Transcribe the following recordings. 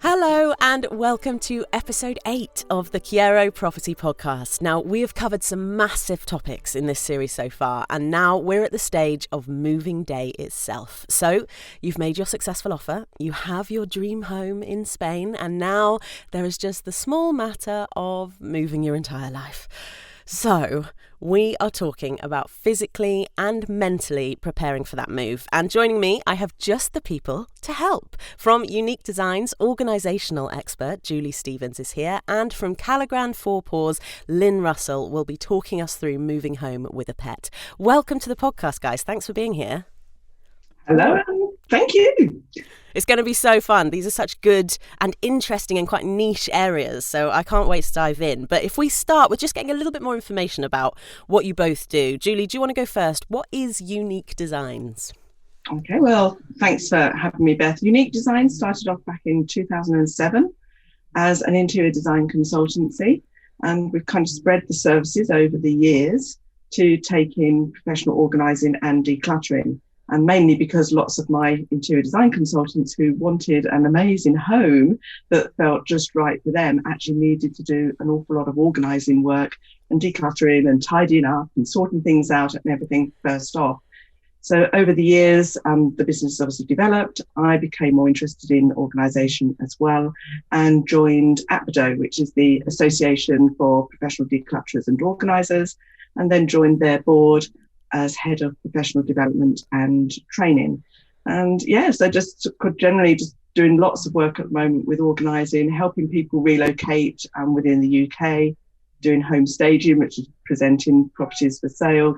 Hello and welcome to episode 8 of the Kyero Property Podcast. Now, we have covered some massive topics in this series so far, and now we're at the stage of moving day itself. So, you've made your successful offer, you have your dream home in Spain, and now there is just the small matter of moving your entire life. So, we are talking about physically and mentally preparing for that move. And joining me, I have just the people to help. From Younique Design's Organisational Expert, Julie Stevens is here. And from Calagran Four Paws, Lynn Russell will be talking us through moving home with a pet. Welcome to the podcast, guys. Thanks for being here. Hello, thank you. It's going to be so fun. These are such good and interesting and quite niche areas, so I can't wait to dive in. But if we start with just getting a little bit more information about what you both do. Julie, do you want to go first? What is Younique Designs? Okay, well, thanks for having me, Beth. Younique Designs started off back in 2007 as an interior design consultancy, and we've kind of spread the services over the years to take in professional organising and decluttering. And mainly because lots of my interior design consultants who wanted an amazing home that felt just right for them actually needed to do an awful lot of organising work and decluttering and tidying up and sorting things out and everything first off. So over the years, the business obviously developed. I became more interested in organisation as well and joined APDO, which is the Association for Professional Declutterers and Organisers, and then joined their board as head of professional development and training. And so just generally just doing lots of work at the moment with organising, helping people relocate within the UK, doing home staging, which is presenting properties for sale,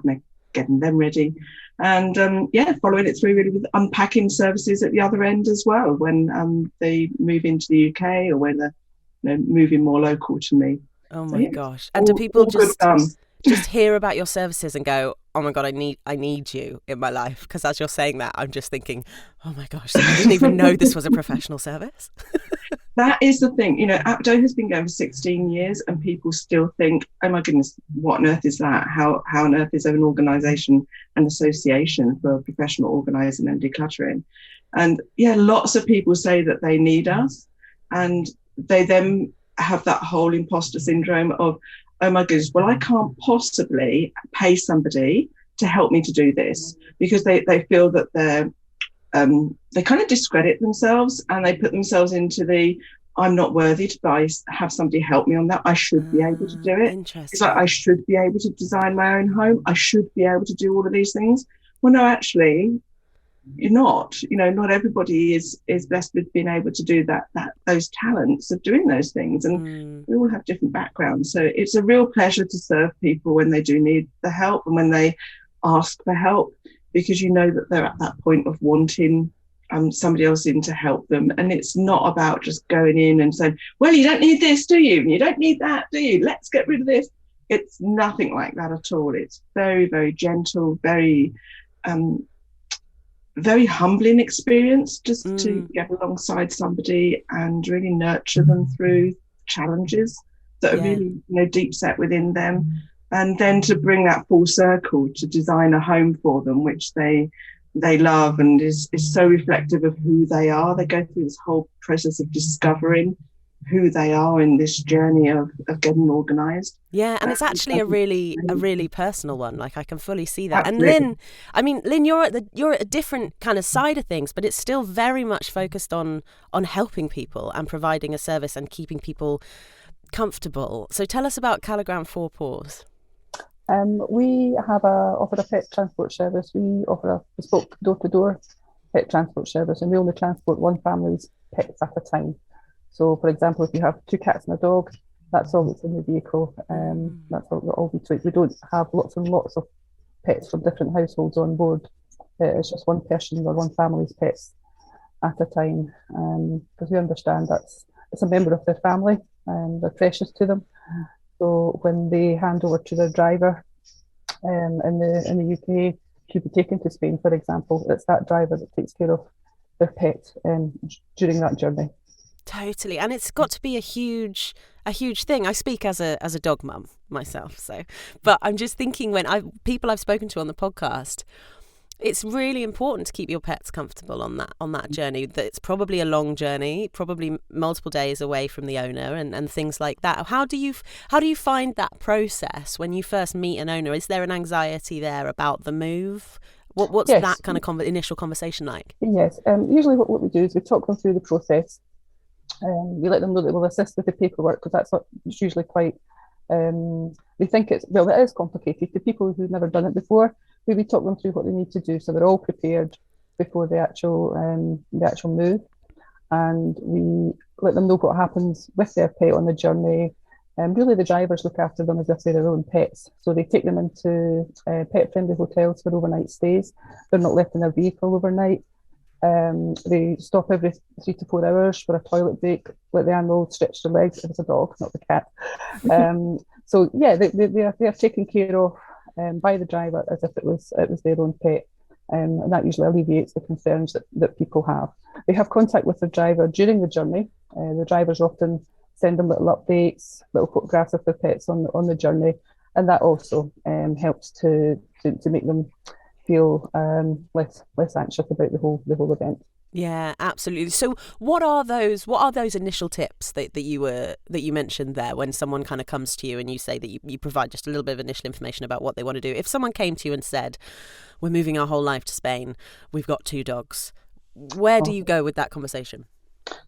getting them ready. And following it through really with unpacking services at the other end as well when they move into the UK or when they're moving more local to me. Oh my gosh. And do people just hear about your services and go, oh my God, I need you in my life? Because as you're saying that, I'm just thinking, oh my gosh, I didn't even know this was a professional service. That is the thing. APDO has been going for 16 years and people still think, oh my goodness, what on earth is that? How on earth is there an organisation, an association for professional organising and decluttering? And lots of people say that they need us, and they then have that whole imposter syndrome of, oh my goodness, well, I can't possibly pay somebody to help me to do this, because they feel that they kind of discredit themselves and they put themselves into the, I'm not worthy to have somebody help me on that. I should be able to do it. It's like, I should be able to design my own home. I should be able to do all of these things. Well, no, actually, you're not. Not everybody is blessed with being able to do those talents of doing those things, and we all have different backgrounds. So it's a real pleasure to serve people when they do need the help and when they ask for help, because you know that they're at that point of wanting somebody else in to help them. And it's not about just going in and saying, well, you don't need this, do you? And you don't need that, do you? Let's get rid of this. It's nothing like that at all. It's very, very gentle, very very humbling experience just to get alongside somebody and really nurture them through challenges that are really deep set within them, and then to bring that full circle to design a home for them which they love and is so reflective of who they are. They go through this whole process of discovering who they are in this journey of getting organised. Yeah, and it's actually a really personal one. Like, I can fully see that. Absolutely. And Lynn, you're at a different kind of side of things, but it's still very much focused on helping people and providing a service and keeping people comfortable. So tell us about Calagran Four Paws. We have offer a pet transport service. We offer a bespoke door-to-door pet transport service, and we only transport one family's pets at a time. So, for example, if you have 2 cats and a dog, that's all that's in the vehicle. That's all we take. We don't have lots and lots of pets from different households on board. It's just one person or one family's pets at a time, because we understand it's a member of their family and they're precious to them. So when they hand over to their driver in the UK to be taken to Spain, for example, it's that driver that takes care of their pet during that journey. Totally. And it's got to be a huge thing. I speak as a dog mum myself, but I'm just thinking when people I've spoken to on the podcast, It's really important to keep your pets comfortable on that journey. That it's probably a long journey, probably multiple days away from the owner and things like that. How do you find that process when you first meet an owner? Is there an anxiety there about the move? What's Yes. that kind of initial conversation like? Yes, usually what we do is we talk them through the process. We let them know that we'll assist with the paperwork, because it's usually quite, they think it is complicated. To people who've never done it before, we talk them through what they need to do, so they're all prepared before the actual move, and we let them know what happens with their pet on the journey. Really, the drivers look after them as if they're their own pets. So they take them into pet-friendly hotels for overnight stays. They're not left in their vehicle overnight. They stop every 3 to 4 hours for a toilet break, let the animal stretch their legs. If it's a dog, not the cat. So yeah, they are taken care of by the driver as if it was their own pet, and that usually alleviates the concerns that people have. They have contact with the driver during the journey. The drivers often send them little updates, little photographs of their pets on the journey, and that also helps to make them feel less anxious about the whole event. Yeah, absolutely. So what are those initial tips that you mentioned there, when someone kind of comes to you and you say that you provide just a little bit of initial information about what they want to do? If someone came to you and said, we're moving our whole life to Spain, we've got 2 dogs, where do you go with that conversation?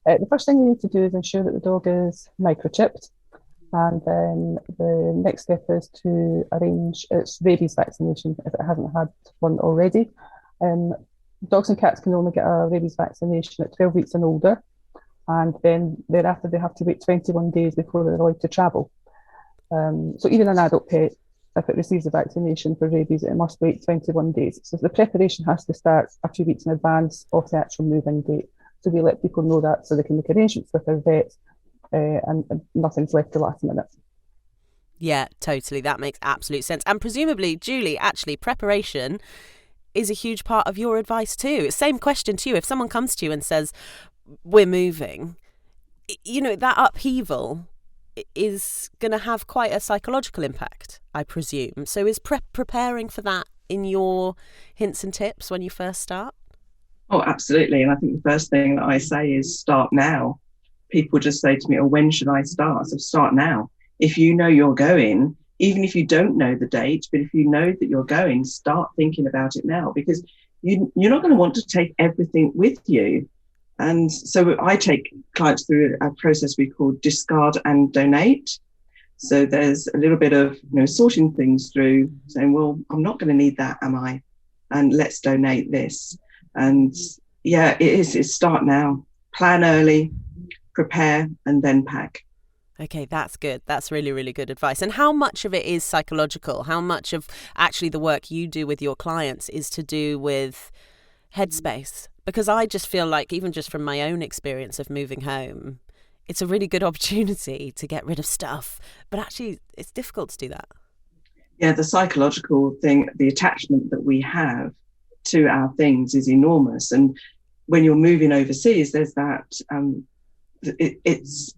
The first thing you need to do is ensure that the dog is microchipped, and then the next step is to arrange its rabies vaccination if it hasn't had one already. Dogs and cats can only get a rabies vaccination at 12 weeks and older, and then thereafter they have to wait 21 days before they're allowed to travel. So even an adult pet, if it receives a vaccination for rabies, it must wait 21 days. So the preparation has to start a few weeks in advance of the actual move-in date. So we let people know that so they can make arrangements with their vets, and nothing's left to last minute. Yeah, totally. That makes absolute sense. And presumably, Julie, actually, preparation is a huge part of your advice too. Same question to you. If someone comes to you and says, we're moving, that upheaval is going to have quite a psychological impact, I presume. So is preparing for that in your hints and tips when you first start? Oh, absolutely. And I think the first thing that I say is start now. People just say to me, oh, when should I start? So start now. If you know you're going, even if you don't know the date, but if you know that you're going, start thinking about it now, because you're not going to want to take everything with you. And so I take clients through a process we call discard and donate. So there's a little bit of sorting things through, saying, well, I'm not going to need that, am I? And let's donate this. And yeah, it's start now, plan early, prepare, and then pack. Okay, that's good. That's really, really good advice. And how much of it is psychological? How much of actually the work you do with your clients is to do with headspace? Because I just feel like, even just from my own experience of moving home, it's a really good opportunity to get rid of stuff. But actually, it's difficult to do that. Yeah, the psychological thing, the attachment that we have to our things is enormous. And when you're moving overseas, there's that there's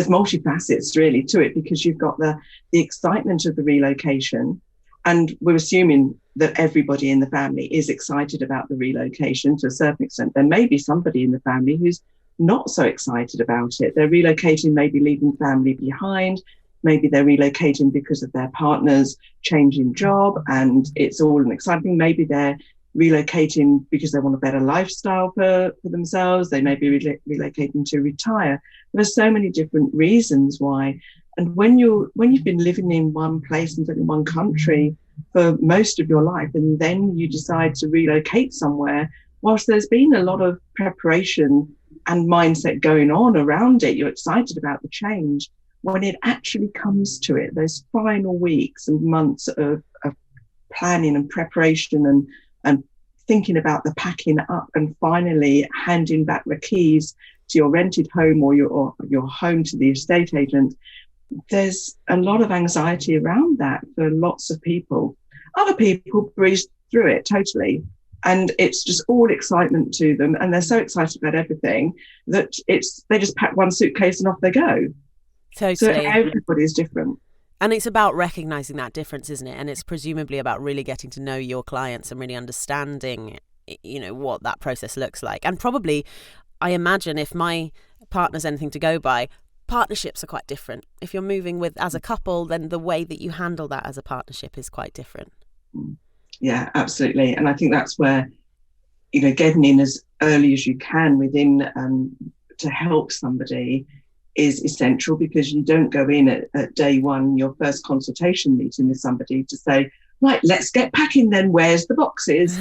multifacets really to it, because you've got the excitement of the relocation, and we're assuming that everybody in the family is excited about the relocation to a certain extent. There may be somebody in the family who's not so excited about it. They're relocating, maybe leaving family behind. Maybe they're relocating because of their partner's changing job and it's all an exciting thing. Maybe they're relocating because they want a better lifestyle for themselves. They may be relocating to retire. There's so many different reasons why. And when you've been living in one place and in one country for most of your life, and then you decide to relocate somewhere, whilst there's been a lot of preparation and mindset going on around it, you're excited about the change. When it actually comes to it, those final weeks and months of planning and preparation and thinking about the packing up and finally handing back the keys to your rented home or your home to the estate agent, there's a lot of anxiety around that for lots of people. Other people breeze through it totally, and it's just all excitement to them, and they're so excited about everything that they just pack one suitcase and off they go. Totally. So everybody is different. And it's about recognising that difference, isn't it? And it's presumably about really getting to know your clients and really understanding, what that process looks like. And probably, I imagine, if my partner's anything to go by, partnerships are quite different. If you're moving as a couple, then the way that you handle that as a partnership is quite different. Yeah, absolutely. And I think that's where, getting in as early as you can within to help somebody is essential, because you don't go in at day one, your first consultation meeting with somebody, to say, right, let's get packing then, where's the boxes?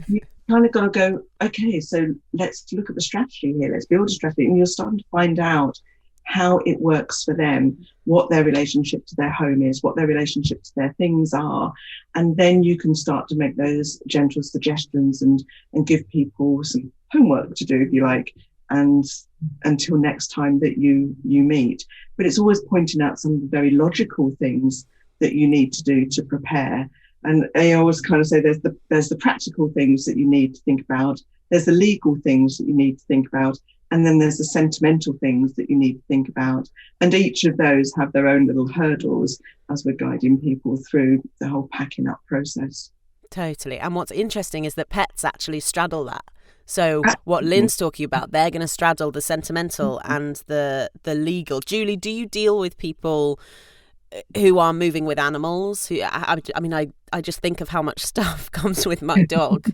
You kind of got to go, okay, so let's look at the strategy here, let's build a strategy. And you're starting to find out how it works for them, what their relationship to their home is, what their relationship to their things are. And then you can start to make those gentle suggestions and give people some homework to do, if you like, and until next time that you meet. But it's always pointing out some of the very logical things that you need to do to prepare. And I always kind of say there's the practical things that you need to think about, there's the legal things that you need to think about, and then there's the sentimental things that you need to think about. And each of those have their own little hurdles as we're guiding people through the whole packing up process. Totally. And what's interesting is that pets actually straddle that. So what Lynn's talking about, they're going to straddle the sentimental and the legal. Julie, do you deal with people who are moving with animals? I just think of how much stuff comes with my dog,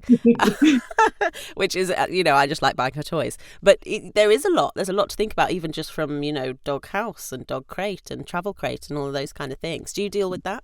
which is, I just like buying her toys. But there's a lot to think about, even just from, dog house and dog crate and travel crate and all of those kind of things. Do you deal with that?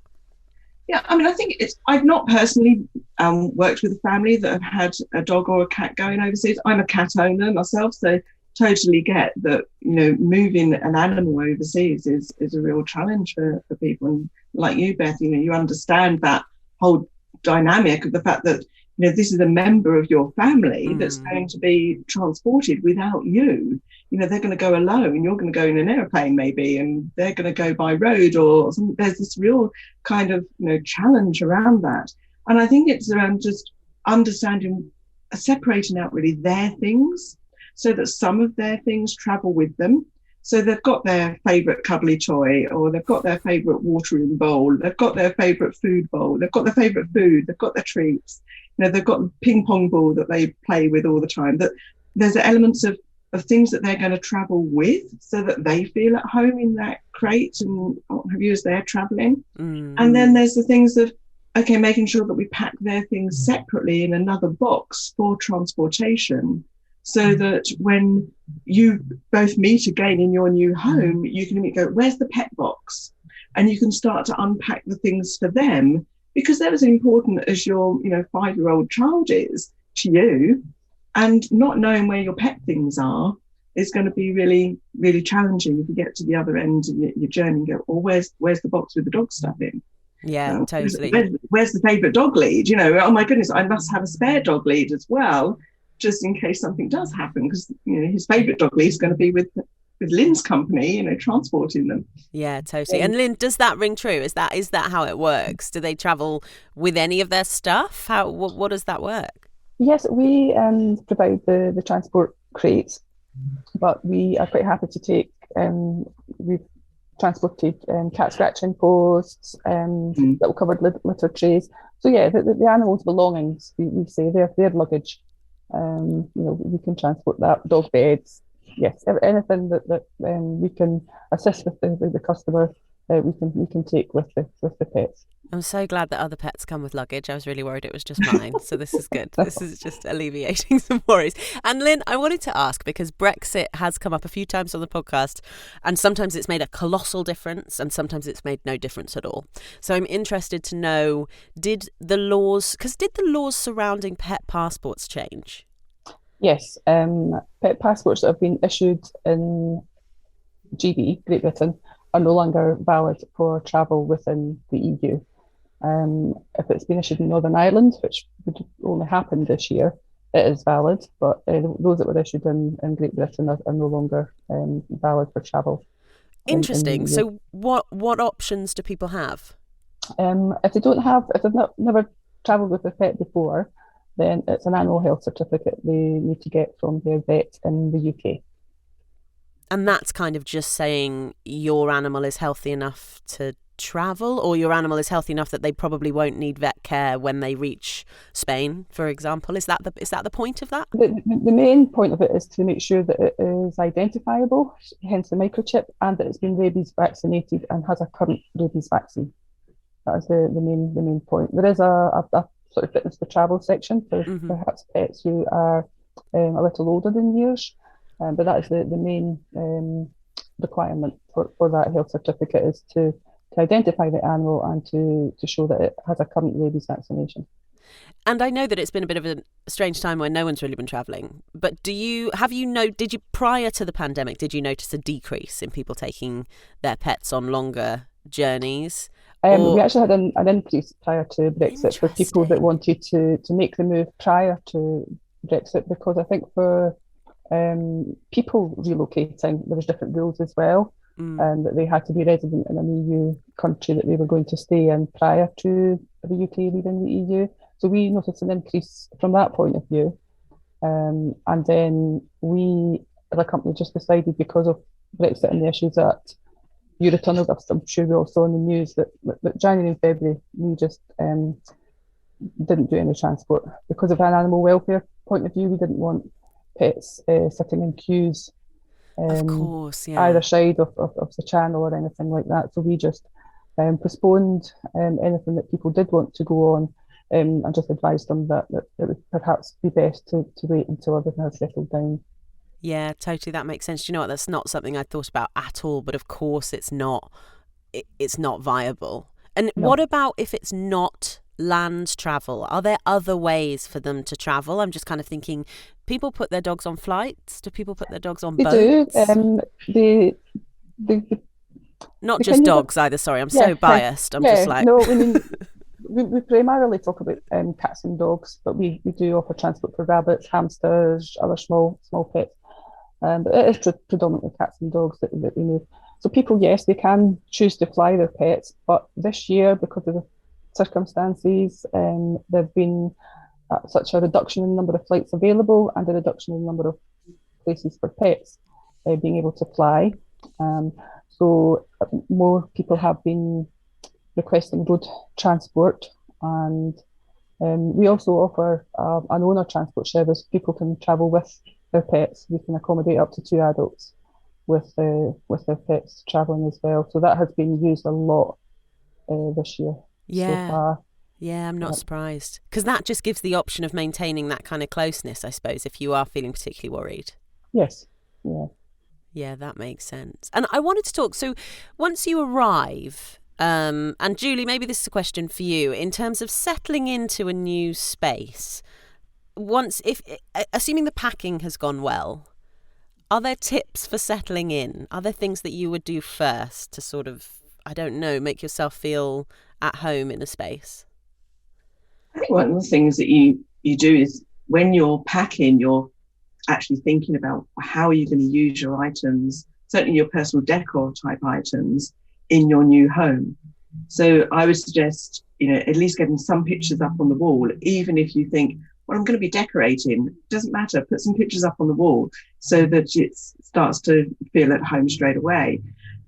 Yeah, I think I've not personally worked with a family that have had a dog or a cat going overseas. I'm a cat owner myself, so totally get that, moving an animal overseas is a real challenge for people. And like you, Beth, you understand that whole dynamic of the fact that, this is a member of your family that's going to be transported without you. They're going to go alone. You're going to go in an airplane maybe, and they're going to go by road or something. There's this real kind of, challenge around that. And I think it's around just understanding, separating out really their things, so that some of their things travel with them. So they've got their favourite cuddly toy, or they've got their favourite watering bowl, they've got their favourite food bowl, they've got their favourite food, they've got their treats, they've got the ping pong ball that they play with all the time. That there's elements of things that they're going to travel with, so that they feel at home in that crate and what have you as they're travelling. And then there's the things of, okay, making sure that we pack their things separately in another box for transportation, so that when you both meet again in your new home, you can go, where's the pet box? And you can start to unpack the things for them, because they're as important as your 5-year-old child is to you. And not knowing where your pet things are is going to be really, really challenging if you get to the other end of your journey and go, oh, where's the box with the dog stuff in? Yeah, totally. Where's the favourite dog lead? Oh my goodness, I must have a spare dog lead as well, just in case something does happen, because his favourite dog lead is going to be with Lynn's company, transporting them. Yeah, totally. And Lynn, does that ring true? Is that how it works? Do they travel with any of their stuff? What does that work? Yes, we provide the transport crates, but we are quite happy to take. We've transported cat scratching posts, little covered litter trays. So yeah, the animals' belongings, we say their luggage. We can transport that. Dog beds, yes, anything that we can assist with the customer, we can take with the pets. I'm so glad that other pets come with luggage. I was really worried it was just mine. So this is good. This is just alleviating some worries. And Lynn, I wanted to ask, because Brexit has come up a few times on the podcast, and sometimes it's made a colossal difference and sometimes it's made no difference at all. So I'm interested to know, did the laws surrounding pet passports change? Yes. Pet passports that have been issued in GB, Great Britain, are no longer valid for travel within the EU. If it's been issued in Northern Ireland, which would only happen this year, it is valid, but those that were issued in Great Britain are no longer valid for travel. Interesting. So what options do people have? If they've never travelled with a pet before, then it's an annual health certificate they need to get from their vet in the UK. And that's kind of just saying your animal is healthy enough to travel, or your animal is healthy enough that they probably won't need vet care when they reach Spain, for example? Is that the point of that? The main point of it is to make sure that it is identifiable, hence the microchip, and that it's been rabies vaccinated and has a current rabies vaccine. That is the main point. There is a sort of fitness for travel section for perhaps pets who are a little older in years, but that is the main requirement for that health certificate, is to identify the animal and to show that it has a current rabies vaccination. And I know that it's been a bit of a strange time where no one's really been travelling, but did you prior to the pandemic, did you notice a decrease in people taking their pets on longer journeys? We actually had an increase prior to Brexit for people that wanted to make the move prior to Brexit, because I think for people relocating, there was different rules as well, and that they had to be resident in an EU country that they were going to stay in prior to the UK leaving the EU. So we noticed an increase from that point of view. And then we, as a company, just decided, because of Brexit and the issues that Eurotunnel, I'm sure we all saw in the news, that January and February, we just didn't do any transport. Because of an animal welfare point of view, we didn't want pets sitting in queues of course, yeah, either side of the channel or anything like that. So we just postponed anything that people did want to go on, and just advised them that it would perhaps be best to wait until everything has settled down. Yeah, totally. That makes sense. Do you know what? That's not something I thought about at all. But of course, it's not viable. And No. What about if it's not land travel? Are there other ways for them to travel? I'm just kind of thinking, people put their dogs on flights. Do people put their dogs on boats? They do. Not just dogs either. Sorry, I'm so biased. I'm just like... No, I mean, we primarily talk about cats and dogs, but we do offer transport for rabbits, hamsters, other small pets. But it is predominantly cats and dogs that we move. So people, yes, they can choose to fly their pets, but this year, because of the circumstances, there've been such a reduction in the number of flights available, and a reduction in the number of places for pets being able to fly. So more people have been requesting road transport, and we also offer an owner transport service. People can travel with their pets. We can accommodate up to 2 adults with their pets travelling as well. So that has been used a lot this year so far. Yeah, I'm not surprised, because that just gives the option of maintaining that kind of closeness, I suppose, if you are feeling particularly worried. Yes, yeah. Yeah, that makes sense. And I wanted to talk, so once you arrive, and Julie, maybe this is a question for you, in terms of settling into a new space, assuming the packing has gone well, are there tips for settling in? Are there things that you would do first to sort of, I don't know, make yourself feel at home in a space? I think one of the things that you do is, when you're packing, you're actually thinking about how are you going to use your items, certainly your personal decor type items, in your new home. So I would suggest, at least getting some pictures up on the wall, even if you think, well, I'm going to be decorating, doesn't matter, put some pictures up on the wall so that it starts to feel at home straight away.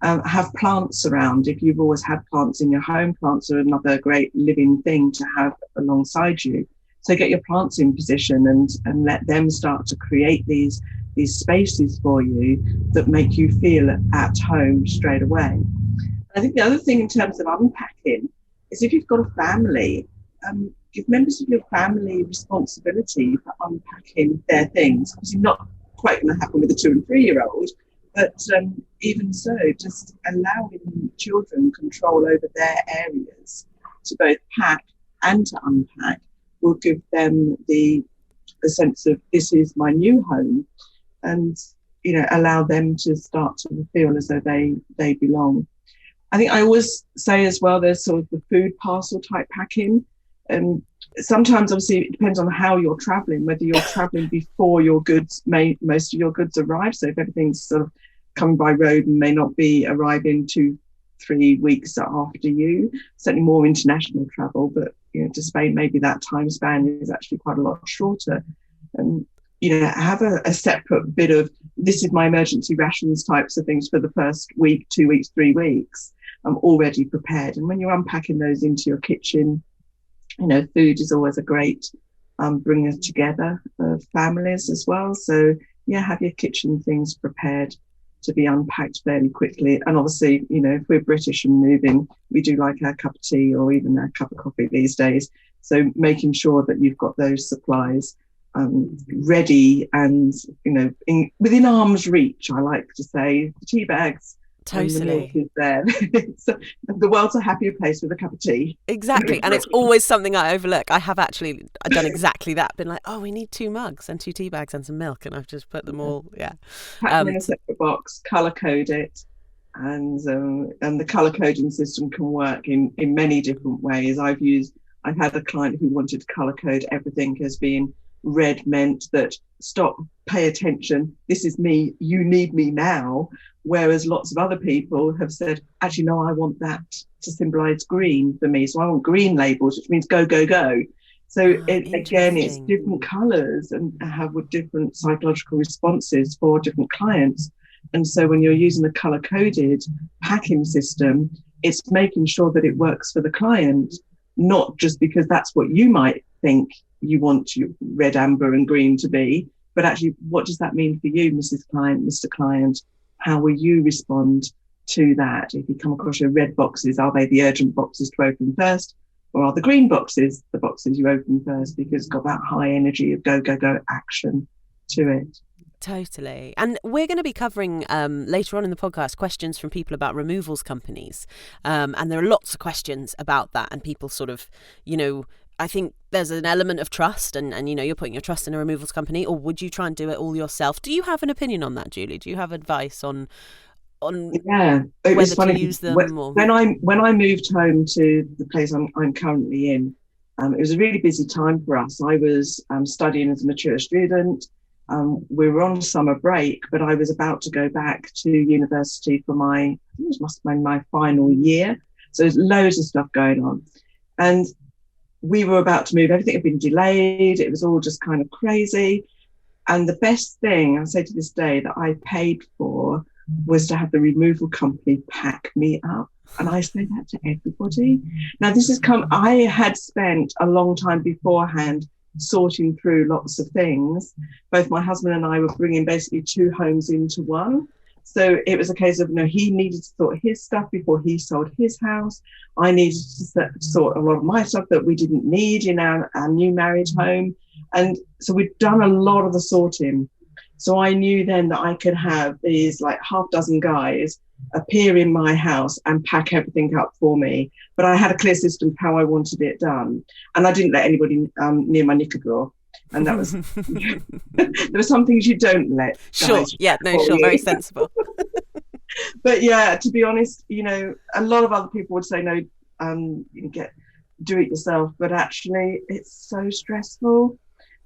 Have plants around. If you've always had plants in your home, plants are another great living thing to have alongside you. So get your plants in position and let them start to create these spaces for you that make you feel at home straight away. I think the other thing in terms of unpacking is, if you've got a family, give members of your family responsibility for unpacking their things. Obviously not quite going to happen with a 2 and 3 year old, but even so, just allowing children control over their areas to both pack and to unpack will give them the sense of, this is my new home, and allow them to start to feel as though they belong. I think I always say as well, there's sort of the food parcel type packing, and sometimes obviously it depends on how you're traveling, whether you're traveling before your goods most of your goods arrive. So if everything's sort of coming by road and may not be arriving 2-3 weeks after you, certainly more international travel, but to Spain, maybe that time span is actually quite a lot shorter. And have a separate bit of, this is my emergency rations types of things for the first week, 2 weeks, 3 weeks, already prepared. And when you're unpacking those into your kitchen, food is always a great bringer together of families as well. So yeah, have your kitchen things prepared to be unpacked fairly quickly. And obviously, if we're British and moving, we do like our cup of tea or even our cup of coffee these days. So making sure that you've got those supplies ready and, within arm's reach, I like to say, the tea bags. Totally. And the milk is there. So the world's a happier place with a cup of tea. Exactly. And it's always something I overlook. I have actually done exactly that. Been like, we need 2 mugs and 2 tea bags and some milk. And I've just put them all, Pack them in a separate box, colour code it. And the colour coding system can work in many different ways. I've had a client who wanted to colour code everything as being red meant that stop, pay attention, this is me, you need me now. Whereas lots of other people have said, actually, no, I want that to symbolise green for me. So I want green labels, which means go, go, go. So again, it's different colours and have different psychological responses for different clients. And so when you're using a colour-coded packing system, it's making sure that it works for the client, not just because that's what you might think you want your red, amber and green to be, but actually, what does that mean for you, Mrs. Client, Mr. Client? How will you respond to that? If you come across your red boxes, are they the urgent boxes to open first? Or are the green boxes the boxes you open first because it's got that high energy of go, go, go action to it? Totally. And we're going to be covering later on in the podcast questions from people about removals companies. And there are lots of questions about that. And people sort of, I think there's an element of trust and you're putting your trust in a removals company, or would you try and do it all yourself? Do you have an opinion on that, Julie? Do you have advice on whether to use them? When I moved home to the place I'm currently in, it was a really busy time for us. I was studying as a mature student. We were on summer break, but I was about to go back to university for my final year. So there's loads of stuff going on. And we were about to move. Everything had been delayed. It was all just kind of crazy. And the best thing, I say to this day, that I paid for was to have the removal company pack me up. And I say that to everybody. Now, I had spent a long time beforehand sorting through lots of things. Both my husband and I were bringing basically 2 homes into one. So it was a case of, he needed to sort his stuff before he sold his house. I needed to sort a lot of my stuff that we didn't need in our new married home. And so we'd done a lot of the sorting. So I knew then that I could have these like half dozen guys appear in my house and pack everything up for me. But I had a clear system of how I wanted it done. And I didn't let anybody near my knicker drawer. And that was, there were some things you don't let. Sure. Yeah, no, sure. Very sensible. But yeah, to be honest, a lot of other people would say, no, do it yourself. But actually, it's so stressful.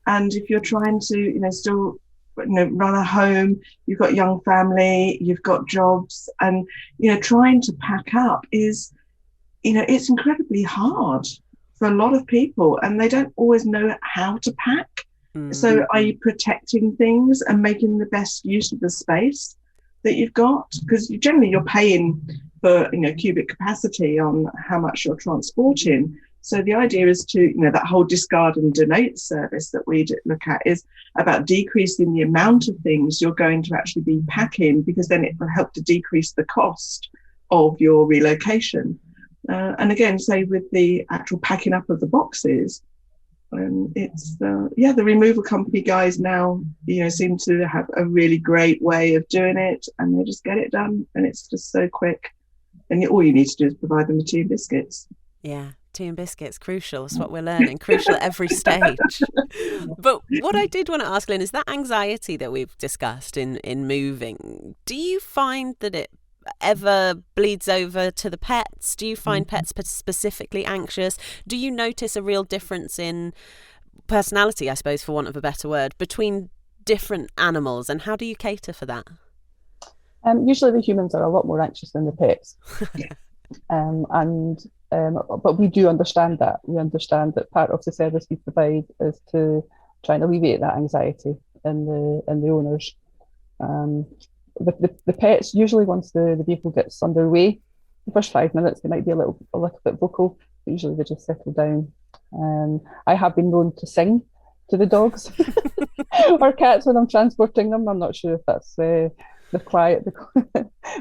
And if you're trying to, still, run a home, you've got young family, you've got jobs, and, trying to pack up is, it's incredibly hard for a lot of people, and they don't always know how to pack. Mm-hmm. So are you protecting things and making the best use of the space that you've got? Because you're paying for, cubic capacity on how much you're transporting. So the idea is to, that whole discard and donate service that we look at is about decreasing the amount of things you're going to actually be packing, because then it will help to decrease the cost of your relocation. And again, say with the actual packing up of the boxes, it's the removal company guys now, seem to have a really great way of doing it, and they just get it done, and it's just so quick. And all you need to do is provide them with tea and biscuits. Yeah. Tea and biscuits, crucial. It's what we're learning. Crucial at every stage. But what I did want to ask, Lynn, is that anxiety that we've discussed in moving, do you find that it ever bleeds over to the pets? Do you find pets specifically anxious? Do you notice a real difference in personality, I suppose, for want of a better word, between different animals, and how do you cater for that? Usually the humans are a lot more anxious than the pets. But we do understand that. We understand that part of the service we provide is to try and alleviate that anxiety in the owners. The pets, usually once the vehicle gets underway, the first 5 minutes they might be a little bit vocal, but usually they just settle down. I have been known to sing to the dogs or cats when I'm transporting them. I'm not sure if that's the quiet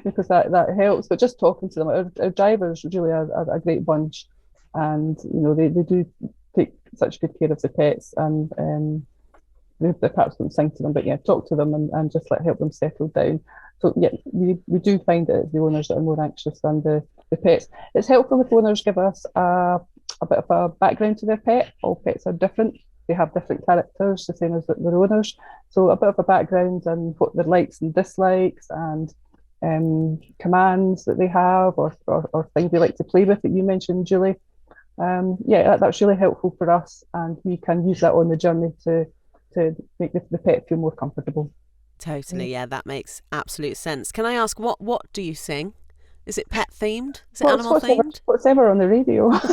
because that helps, but just talking to them. Our drivers really are a great bunch, and they do take such good care of the pets, and they perhaps don't sing to them, but talk to them and just help them settle down. So we do find that it's the owners that are more anxious than the pets. It's helpful if owners give us a bit of a background to their pet. All pets are different. They have different characters, the same as their owners. So a bit of a background and what their likes and dislikes and commands that they have or things they like to play with that you mentioned, Julie. That's really helpful for us, and we can use that on the journey to make the pet feel more comfortable. Totally, yeah, that makes absolute sense. Can I ask, what do you sing? Is it pet themed? Is it animal themed? Whatever on the radio. I love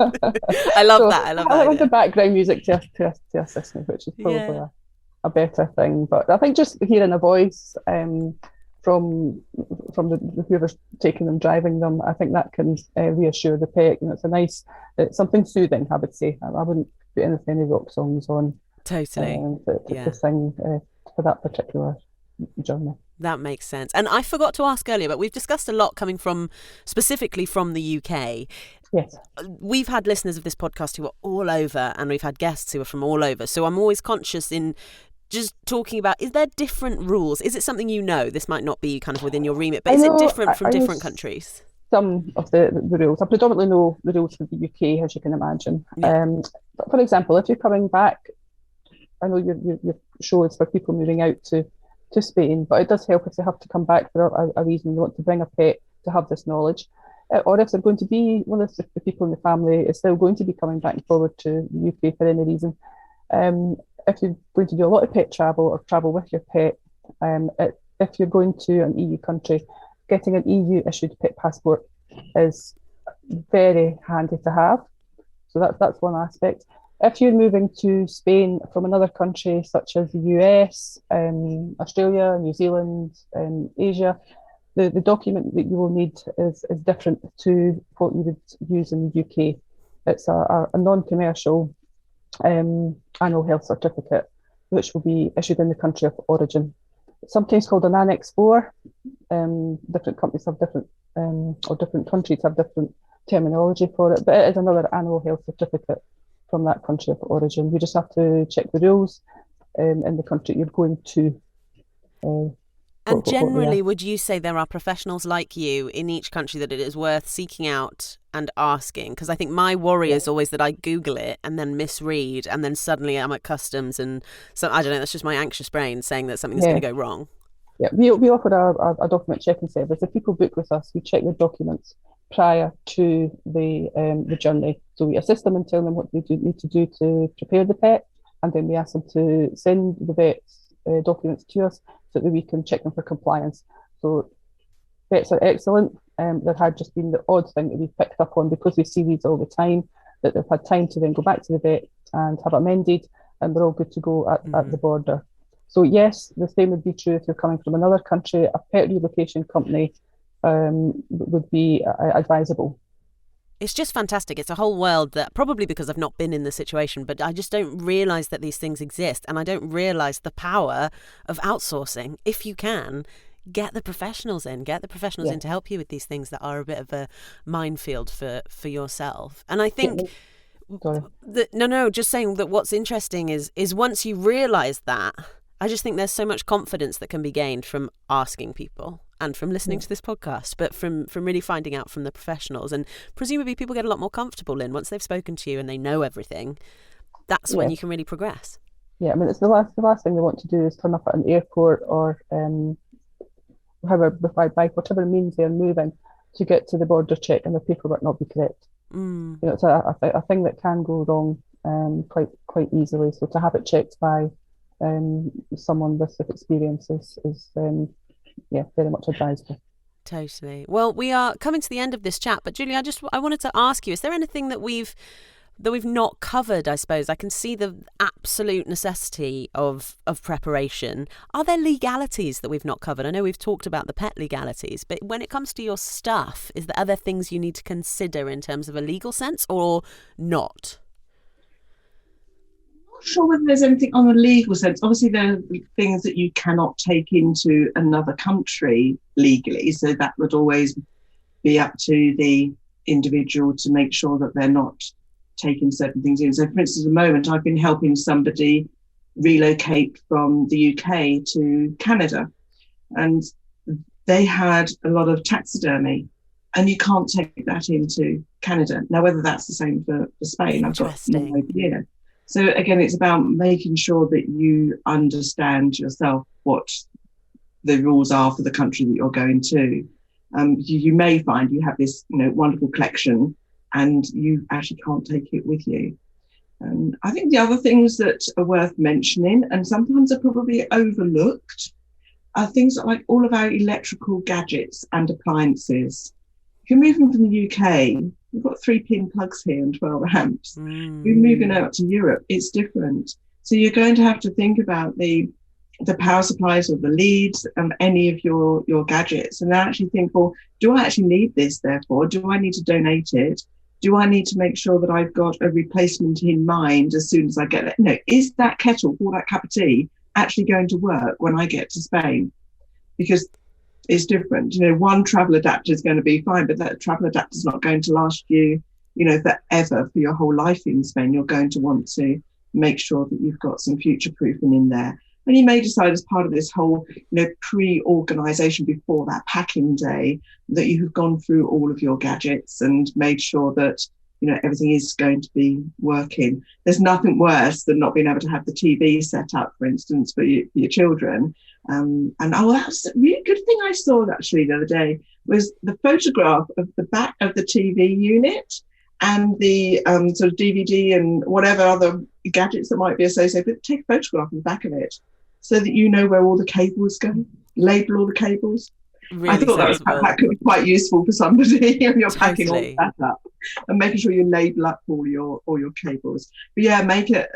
that. I love that. I like the background music to assist me, which is probably a better thing. But I think just hearing a voice from the whoever's taking them, driving them, I think that can reassure the pet. It's something soothing, I would say. I wouldn't put any rock songs on. Totally. To sing for that particular journey. That makes sense. And I forgot to ask earlier, but we've discussed a lot coming specifically from the UK. Yes. We've had listeners of this podcast who are all over, and we've had guests who are from all over. So I'm always conscious in just talking about, is there different rules? Is it something this might not be kind of within your remit, but is it different from different countries? Some of the rules. I predominantly know the rules for the UK, as you can imagine. Yeah. But for example, if you're coming back, I know your show is for people moving out to Spain, but it does help if they have to come back for a reason. They want to bring a pet to have this knowledge. Or if they're going to be, one of the people in the family is still going to be coming back and forward to the UK for any reason. If you're going to do a lot of pet travel or travel with your pet, if you're going to an EU country, getting an EU-issued pet passport is very handy to have. So that's one aspect. If you're moving to Spain from another country, such as the US, Australia, New Zealand, Asia, the document that you will need is different to what you would use in the UK. It's a non-commercial annual health certificate, which will be issued in the country of origin. It's sometimes called an Annex 4. Different companies have different, or different countries have different terminology for it, but it is another annual health certificate from that country of origin. You just have to check the rules in the country you're going to. And generally, would you say there are professionals like you in each country that it is worth seeking out and asking? Because I think my worry is always that I Google it and then misread, and then suddenly I'm at customs, and so I don't know, that's just my anxious brain saying that something's going to go wrong. Yeah, we offer a document checking service. If people book with us, we check their documents prior to the journey. So we assist them and tell them what they need to do to prepare the pet, and then we ask them to send the vet's documents to us so that we can check them for compliance. So vets are excellent. There had just been the odd thing that we've picked up on, because we see these all the time, that they've had time to then go back to the vet and have amended, and they're all good to go at the border. So yes, the same would be true if you're coming from another country. A pet relocation company would be advisable. It's just fantastic. It's a whole world that, probably because I've not been in the situation, but I just don't realise that these things exist, and I don't realise the power of outsourcing. If you can, get the professionals in to help you with these things that are a bit of a minefield for yourself. And I think just saying that what's interesting is once you realise that, I just think there's so much confidence that can be gained from asking people and from listening to this podcast, but from really finding out from the professionals. And presumably people get a lot more comfortable, Lynn, once they've spoken to you and they know everything. That's when you can really progress. Yeah, I mean, it's the last thing they want to do is turn up at an airport or by whatever means they're moving to get to the border check and the paperwork not be correct. It's a thing that can go wrong quite easily. So to have it checked by someone with experience is very much advisable. Totally. Well, we are coming to the end of this chat, but Julie, I wanted to ask you, is there anything that we've we've not covered, I suppose? I can see the absolute necessity of preparation. Are there legalities that we've not covered? I know we've talked about the pet legalities, but when it comes to your stuff, are there things you need to consider in terms of a legal sense or not? Not sure whether there's anything on a legal sense. Obviously, there are things that you cannot take into another country legally, so that would always be up to the individual to make sure that they're not taking certain things in. So, for instance, at the moment, I've been helping somebody relocate from the UK to Canada, and they had a lot of taxidermy, and you can't take that into Canada. Now, whether that's the same for Spain, I've got no idea. So again, it's about making sure that you understand yourself what the rules are for the country that you're going to. You may find you have this, wonderful collection, and you actually can't take it with you. I think the other things that are worth mentioning, and sometimes are probably overlooked, are things like all of our electrical gadgets and appliances. If you're moving from the UK, we've got 3-pin plugs here and 12 amps. You're moving out to Europe, it's different. So you're going to have to think about the power supplies or the leads and any of your gadgets, and actually think, well, do I actually need this, therefore? Do I need to donate it? Do I need to make sure that I've got a replacement in mind as soon as I get it? Is that kettle for that cup of tea actually going to work when I get to Spain? Because it's different. One travel adapter is going to be fine, but that travel adapter is not going to last you, forever, for your whole life in Spain. You're going to want to make sure that you've got some future proofing in there. And you may decide, as part of this whole, pre-organisation before that packing day, that you have gone through all of your gadgets and made sure that, everything is going to be working. There's nothing worse than not being able to have the TV set up, for instance, for your children. That's a really good thing I saw actually the other day, was the photograph of the back of the TV unit and the sort of DVD and whatever other gadgets that might be associated. Take a photograph of the back of it so that you know where all the cables go, label all the cables. Really, I thought that could be quite useful for somebody when you're packing all that up and making sure you label up all your cables. But yeah, make it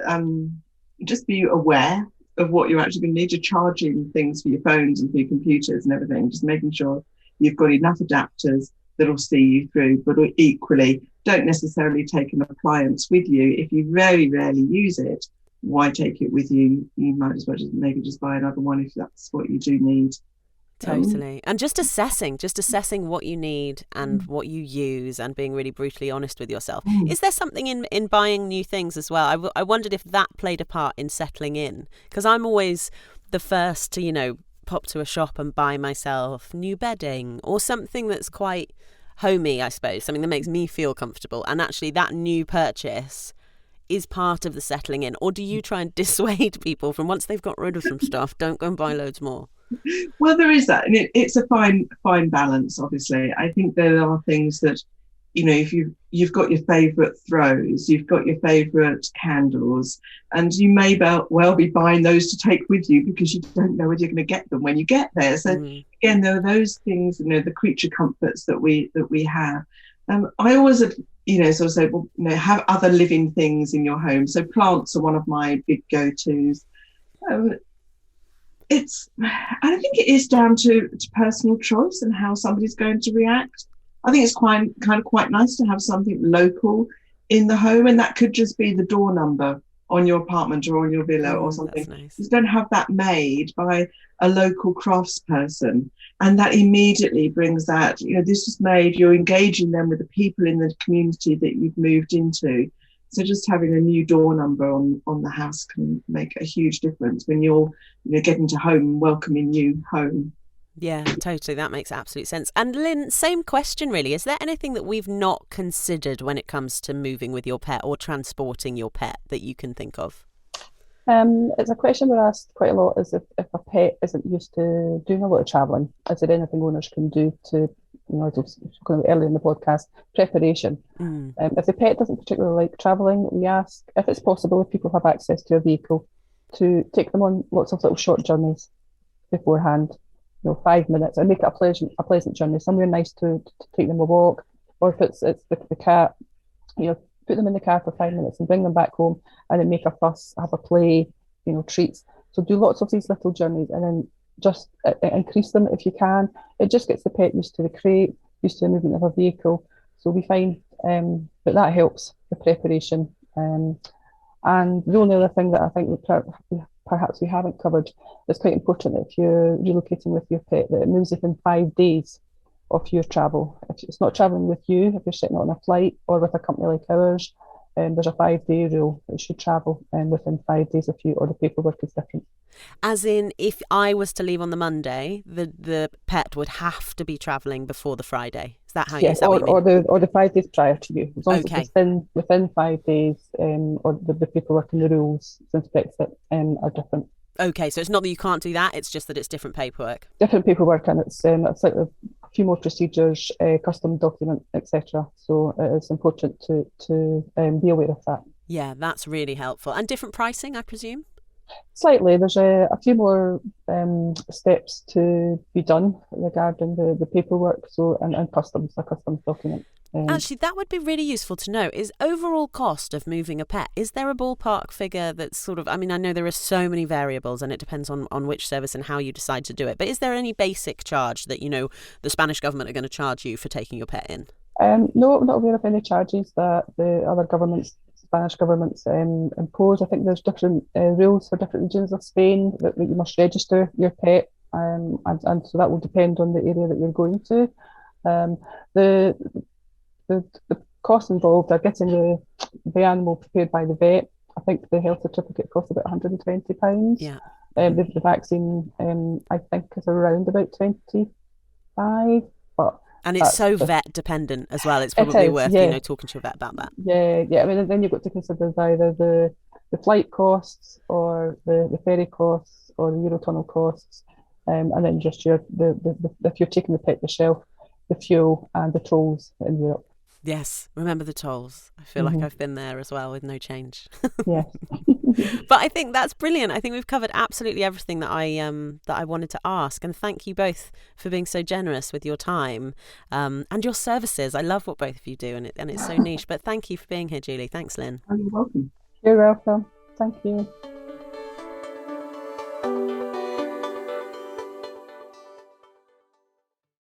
just be aware of what you're actually going to need. You're charging things for your phones and for your computers and everything, just making sure you've got enough adapters that'll see you through, but equally don't necessarily take an appliance with you. If you very rarely use it, why take it with you? You might as well just buy another one if that's what you do need. Totally. And just assessing what you need and what you use, and being really brutally honest with yourself. Is there something in buying new things as well? I wondered if that played a part in settling in, because I'm always the first to, pop to a shop and buy myself new bedding or something that's quite homey, I suppose, something that makes me feel comfortable. And actually that new purchase is part of the settling in. Or do you try and dissuade people from, once they've got rid of some stuff, don't go and buy loads more? Well, there is that, and it's a fine balance. Obviously, I think there are things that, if you've got your favourite throws, you've got your favourite candles, and you may well be buying those to take with you because you don't know whether you're going to get them when you get there. So again, there are those things, the creature comforts that we have. I always, sort of say, well, have other living things in your home. So plants are one of my big go-tos. I think it is down to personal choice and how somebody's going to react. I think it's quite nice to have something local in the home, and that could just be the door number on your apartment or on your villa or something. That's nice. Just don't have that made by a local craftsperson, and that immediately brings that, this is made, you're engaging them with the people in the community that you've moved into. So just having a new door number on the house can make a huge difference when you're getting to home and welcoming you home. Yeah, totally. That makes absolute sense. And Lynn, same question really. Is there anything that we've not considered when it comes to moving with your pet or transporting your pet that you can think of? It's a question we're asked quite a lot, is if a pet isn't used to doing a lot of travelling, is there anything owners can do to, as I was going to earlier in the podcast, preparation. If the pet doesn't particularly like travelling, we ask if it's possible, if people have access to a vehicle, to take them on lots of little short journeys beforehand, 5 minutes, and make it a pleasant journey, somewhere nice to take them a walk, or if it's the cat, put them in the car for 5 minutes and bring them back home, and then make a fuss, have a play, treats. So do lots of these little journeys, and then just increase them if you can. It just gets the pet used to the crate, used to the movement of a vehicle. So we find that helps the preparation. And the only other thing that I think perhaps we haven't covered that's quite important, if you're relocating with your pet, that it moves within 5 days of your travel. If it's not travelling with you, if you're sitting on a flight or with a company like ours, there's a 5-day rule. It should travel within 5 days of you, or the paperwork is different. As in, if I was to leave on the Monday, the pet would have to be travelling before the Friday. Is that how you? Is that what you mean? Or the 5 days prior to you, as long as it's within 5 days, or the paperwork and the rules since Brexit are different. Okay, so it's not that you can't do that; it's just that it's different paperwork. Different paperwork, and it's like a few more procedures, custom document, etc. So it is important to be aware of that. Yeah, that's really helpful. And different pricing, I presume? Slightly. There's a few more steps to be done regarding the paperwork, so and a customs document. Actually, that would be really useful to know. Is overall cost of moving a pet, is there a ballpark figure that's sort of, I mean, I know there are so many variables and it depends on which service and how you decide to do it, but is there any basic charge that, the Spanish government are going to charge you for taking your pet in? No, I'm not aware of any charges that the other Spanish governments impose. I think there's different rules for different regions of Spain that you must register your pet, and so that will depend on the area that you're going to. The costs involved are getting the animal prepared by the vet. I think the health certificate costs about £120. Yeah. The vaccine, I think, is around about 25. And it's so vet dependent as well. It's probably worth talking to your vet about that. Yeah. I mean, then you've got to consider either the flight costs or the ferry costs or the Eurotunnel costs, and then just if you're taking the pet yourself, the fuel and the tolls in Europe. Yes, remember the tolls. I feel like I've been there as well with no change. Yeah. But I think that's brilliant. I think we've covered absolutely everything that I wanted to ask. And thank you both for being so generous with your time and your services. I love what both of you do, and it's so niche. But thank you for being here, Julie. Thanks, Lynn. You're welcome. You're welcome. Thank you.